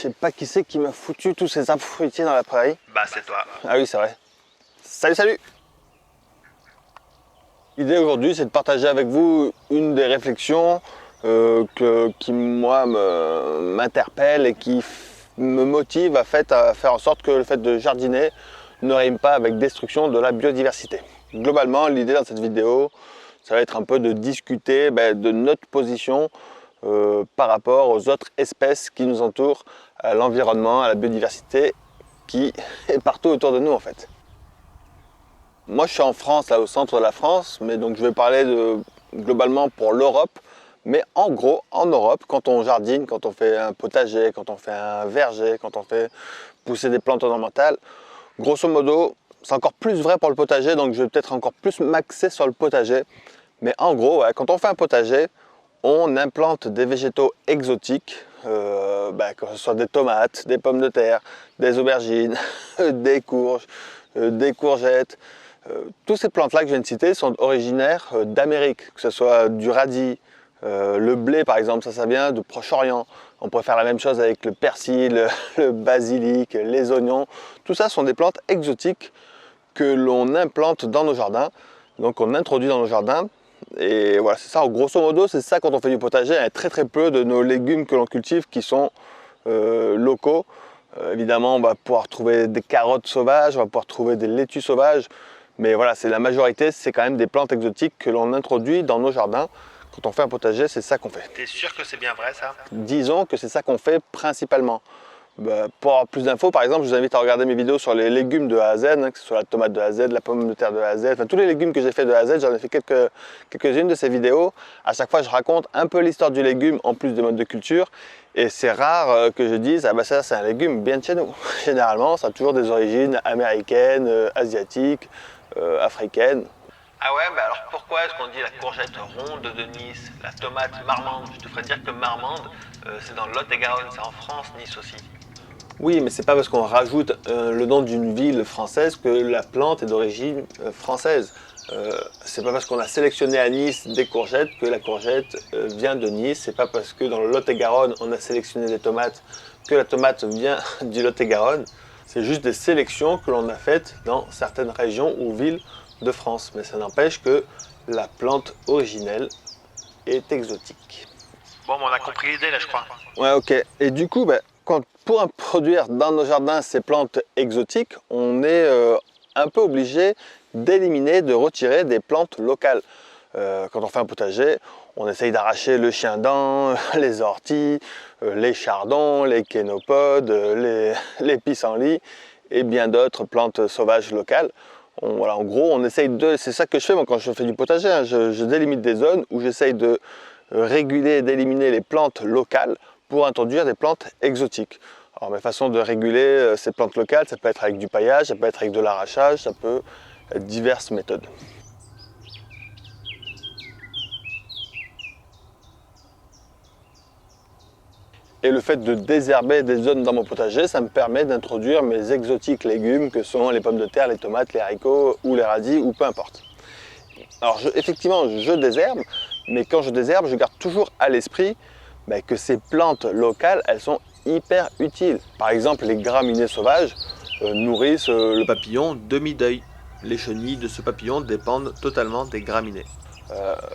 sais pas qui c'est qui m'a foutu tous ces arbres fruitiers dans la prairie. Bah c'est toi. Ah oui, c'est vrai. Salut, salut! L'idée aujourd'hui, c'est de partager avec vous une des réflexions qui, moi, m'interpelle et qui me motive à faire en sorte que le fait de jardiner ne rime pas avec destruction de la biodiversité. Globalement, l'idée dans cette vidéo, ça va être un peu de discuter de notre position par rapport aux autres espèces qui nous entourent, à l'environnement, à la biodiversité qui est partout autour de nous en fait. Moi je suis en France, là au centre de la France, mais donc je vais parler globalement pour l'Europe. Mais en gros, en Europe, quand on jardine, quand on fait un potager, quand on fait un verger, quand on fait pousser des plantes ornementales, grosso modo, c'est encore plus vrai pour le potager, donc je vais peut-être encore plus m'axer sur le potager. Mais en gros, quand on fait un potager, on implante des végétaux exotiques, que ce soit des tomates, des pommes de terre, des aubergines, des courges, des courgettes. Tous ces plantes-là que je viens de citer sont originaires d'Amérique, que ce soit du radis, le blé par exemple, ça vient du Proche-Orient. On pourrait faire la même chose avec le persil, le basilic, les oignons. Tout ça sont des plantes exotiques que l'on implante dans nos jardins, donc on introduit dans nos jardins. Et voilà, c'est ça, grosso modo, c'est ça quand on fait du potager. Il y a très très peu de nos légumes que l'on cultive qui sont locaux. Évidemment, on va pouvoir trouver des carottes sauvages, on va pouvoir trouver des laitues sauvages. Mais voilà, c'est la majorité, c'est quand même des plantes exotiques que l'on introduit dans nos jardins. Quand on fait un potager, c'est ça qu'on fait. T'es sûr que c'est bien vrai ça? Disons que c'est ça qu'on fait principalement. Pour avoir plus d'infos, par exemple, je vous invite à regarder mes vidéos sur les légumes de A à Z, que ce soit la tomate de A à Z, la pomme de terre de A à Z, enfin tous les légumes que j'ai fait de A à Z, j'en ai fait quelques-unes de ces vidéos. À chaque fois, je raconte un peu l'histoire du légume en plus des modes de culture. Et c'est rare que je dise, ah bah ça c'est un légume bien de chez nous. Généralement, ça a toujours des origines américaines, asiatiques, africaines. Ah ouais, bah alors pourquoi est-ce qu'on dit la courgette ronde de Nice, la tomate marmande? Je te ferais dire que marmande, c'est dans le Lot-et-Garonne, c'est en France, Nice aussi. Oui, mais c'est pas parce qu'on rajoute le nom d'une ville française que la plante est d'origine française. C'est pas parce qu'on a sélectionné à Nice des courgettes que la courgette vient de Nice. C'est pas parce que dans le Lot-et-Garonne on a sélectionné des tomates que la tomate vient du Lot-et-Garonne. C'est juste des sélections que l'on a faites dans certaines régions ou villes de France. Mais ça n'empêche que la plante originelle est exotique. Bon, on a compris l'idée là, je crois. Ouais, ok. Et du coup, pour introduire dans nos jardins ces plantes exotiques, on est un peu obligé d'éliminer, de retirer des plantes locales. Quand on fait un potager, on essaye d'arracher le chien-dent, les orties, les chardons, les kénopodes, les pissenlits et bien d'autres plantes sauvages locales. En gros, on essaye c'est ça que je fais moi, quand je fais du potager, hein. Je délimite des zones où j'essaye de réguler et d'éliminer les plantes locales pour introduire des plantes exotiques. Alors mes façons de réguler ces plantes locales, ça peut être avec du paillage, ça peut être avec de l'arrachage, ça peut être diverses méthodes. Et le fait de désherber des zones dans mon potager, ça me permet d'introduire mes exotiques légumes que sont les pommes de terre, les tomates, les haricots ou les radis ou peu importe. Alors effectivement, je désherbe, mais quand je désherbe, je garde toujours à l'esprit que ces plantes locales, elles sont hyper utiles. Par exemple, les graminées sauvages nourrissent le papillon demi-deuil. Les chenilles de ce papillon dépendent totalement des graminées.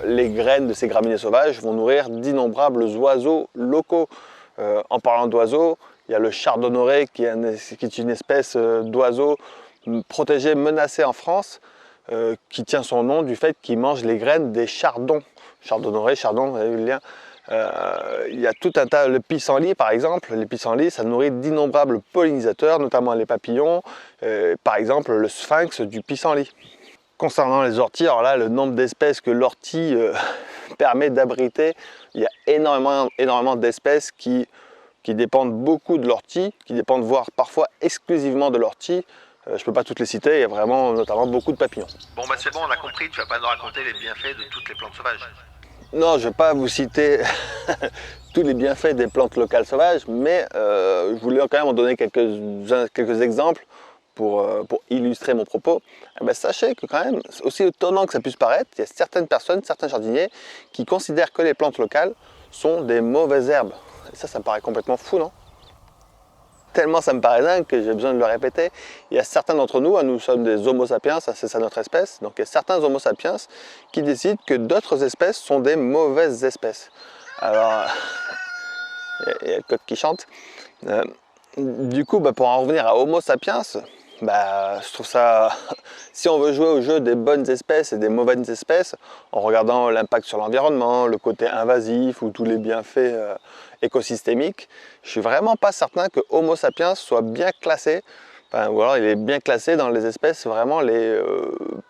Les graines de ces graminées sauvages vont nourrir d'innombrables oiseaux locaux. En parlant d'oiseaux, il y a le chardonneret qui est une espèce d'oiseau protégé, menacé en France, qui tient son nom du fait qu'il mange les graines des chardons. Chardonneret, chardon, vous avez vu le lien? Il y a tout un tas, le pissenlit par exemple, les pissenlits ça nourrit d'innombrables pollinisateurs, notamment les papillons, par exemple le sphinx du pissenlit. Concernant les orties, alors là le nombre d'espèces que l'ortie permet d'abriter, il y a énormément d'espèces qui dépendent beaucoup de l'ortie, qui dépendent voire parfois exclusivement de l'ortie. Je ne peux pas toutes les citer, il y a vraiment notamment beaucoup de papillons. Bon bah c'est bon, on a compris, tu vas pas nous raconter les bienfaits de toutes les plantes sauvages. Non, je ne vais pas vous citer tous les bienfaits des plantes locales sauvages, mais je voulais quand même en donner quelques exemples pour illustrer mon propos. Sachez que quand même, aussi étonnant que ça puisse paraître, il y a certaines personnes, certains jardiniers qui considèrent que les plantes locales sont des mauvaises herbes. Et ça me paraît complètement fou, non? tellement ça me paraît dingue que j'ai besoin de le répéter. Il y a certains d'entre nous, nous sommes des Homo sapiens, c'est ça notre espèce, donc il y a certains Homo sapiens qui décident que d'autres espèces sont des mauvaises espèces. Alors, il y a le coq qui chante. Du coup, pour en revenir à Homo sapiens, je trouve ça, si on veut jouer au jeu des bonnes espèces et des mauvaises espèces, en regardant l'impact sur l'environnement, le côté invasif ou tous les bienfaits écosystémiques, je suis vraiment pas certain que Homo sapiens soit bien classé, ou alors il est bien classé dans les espèces vraiment les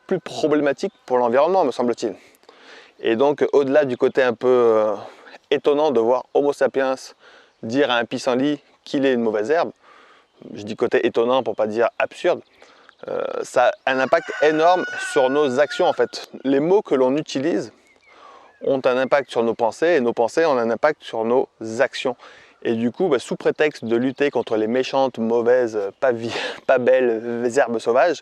plus problématiques pour l'environnement, me semble-t-il. Et donc, au-delà du côté un peu étonnant de voir Homo sapiens dire à un pissenlit qu'il est une mauvaise herbe, je dis côté étonnant pour pas dire absurde, ça a un impact énorme sur nos actions en fait. Les mots que l'on utilise ont un impact sur nos pensées et nos pensées ont un impact sur nos actions. Et du coup, sous prétexte de lutter contre les méchantes, mauvaises, pas belles herbes sauvages,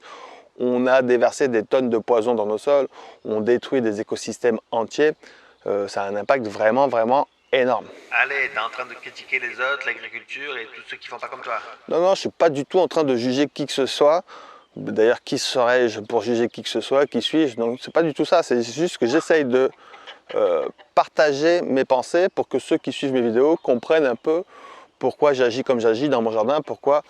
on a déversé des tonnes de poison dans nos sols, on détruit des écosystèmes entiers. Ça a un impact vraiment énorme. Allez, t'es en train de critiquer les autres, l'agriculture et tous ceux qui font pas comme toi. Non, je suis pas du tout en train de juger qui que ce soit. D'ailleurs, qui serais-je pour juger qui que ce soit? Qui suis-je? Donc, c'est pas du tout ça. C'est juste que j'essaye de partager mes pensées pour que ceux qui suivent mes vidéos comprennent un peu pourquoi j'agis comme j'agis dans mon jardin, pourquoi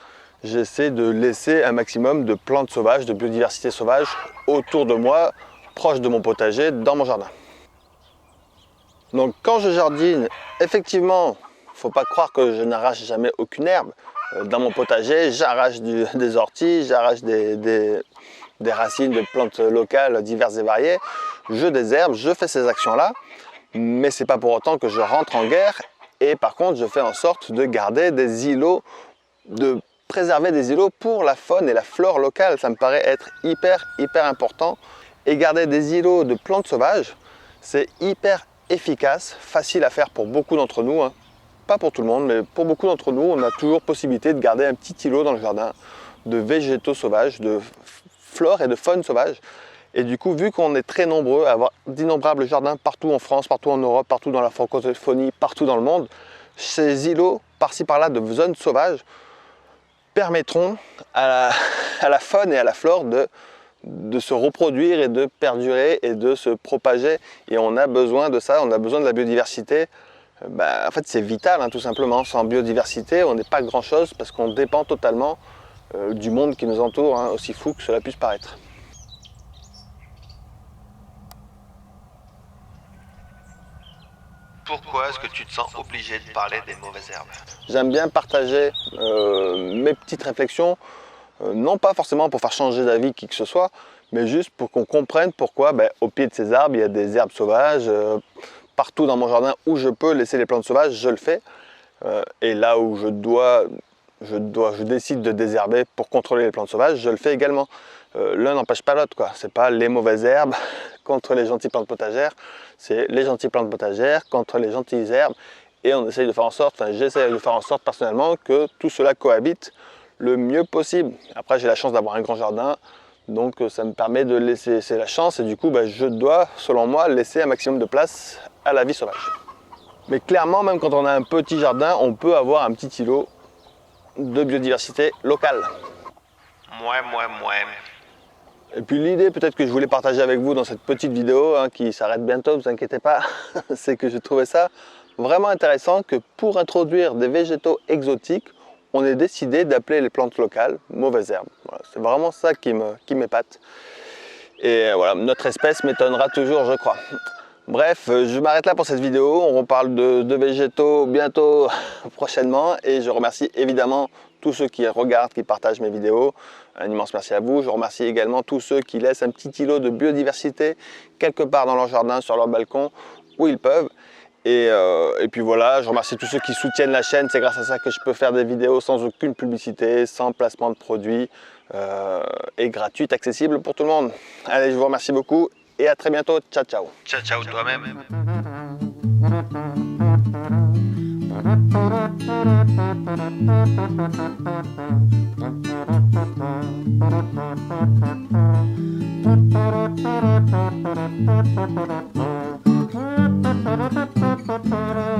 j'essaie de laisser un maximum de plantes sauvages, de biodiversité sauvage autour de moi, proche de mon potager, dans mon jardin. Donc quand je jardine, effectivement, il ne faut pas croire que je n'arrache jamais aucune herbe. Dans mon potager, j'arrache des orties, j'arrache des racines de plantes locales diverses et variées. Je désherbe, je fais ces actions-là, mais ce n'est pas pour autant que je rentre en guerre. Et par contre, je fais en sorte de garder des îlots, de préserver des îlots pour la faune et la flore locale. Ça me paraît être hyper important. Et garder des îlots de plantes sauvages, c'est hyper efficace, facile à faire pour beaucoup d'entre nous, hein. Pas pour tout le monde, mais pour beaucoup d'entre nous, on a toujours possibilité de garder un petit îlot dans le jardin de végétaux sauvages, de flore et de faune sauvage. Et du coup, vu qu'on est très nombreux à avoir d'innombrables jardins partout en France, partout en Europe, partout dans la francophonie, partout dans le monde, ces îlots, par-ci par-là, de zones sauvages, permettront à la faune et à la flore de se reproduire et de perdurer et de se propager. Et on a besoin de ça, on a besoin de la biodiversité. En fait, c'est vital, hein, tout simplement. Sans biodiversité, on n'est pas grand-chose parce qu'on dépend totalement du monde qui nous entoure, hein, aussi fou que cela puisse paraître. Pourquoi est-ce que tu te sens obligé de parler des mauvaises herbes? J'aime bien partager mes petites réflexions, non pas forcément pour faire changer d'avis qui que ce soit, mais juste pour qu'on comprenne pourquoi au pied de ces arbres, il y a des herbes sauvages. Partout dans mon jardin où je peux laisser les plantes sauvages, je le fais. Et là où je décide de désherber pour contrôler les plantes sauvages, je le fais également. L'un n'empêche pas l'autre, quoi. C'est pas les mauvaises herbes contre les gentilles plantes potagères, c'est les gentilles plantes potagères contre les gentilles herbes. Et on essaye de faire en sorte, j'essaie de faire en sorte personnellement que tout cela cohabite le mieux possible. Après, j'ai la chance d'avoir un grand jardin, donc ça me permet de laisser, c'est la chance, et du coup, je dois, selon moi, laisser un maximum de place à la vie sauvage. Mais clairement, même quand on a un petit jardin, on peut avoir un petit îlot de biodiversité locale. Mouais. Et puis l'idée peut-être que je voulais partager avec vous dans cette petite vidéo, hein, qui s'arrête bientôt, ne vous inquiétez pas, c'est que j'ai trouvé ça vraiment intéressant que pour introduire des végétaux exotiques, on ait décidé d'appeler les plantes locales mauvaises herbes. Voilà, c'est vraiment ça qui m'épate. Et voilà, notre espèce m'étonnera toujours, je crois. Bref, je m'arrête là pour cette vidéo. On reparle de végétaux bientôt, prochainement. Et je remercie évidemment tous ceux qui regardent, qui partagent mes vidéos. Un immense merci à vous. Je remercie également tous ceux qui laissent un petit îlot de biodiversité quelque part dans leur jardin, sur leur balcon, où ils peuvent. Et puis voilà, je remercie tous ceux qui soutiennent la chaîne. C'est grâce à ça que je peux faire des vidéos sans aucune publicité, sans placement de produits, et gratuites, accessibles pour tout le monde. Allez, je vous remercie beaucoup et à très bientôt. Ciao, ciao. Ciao toi-même. Thank you.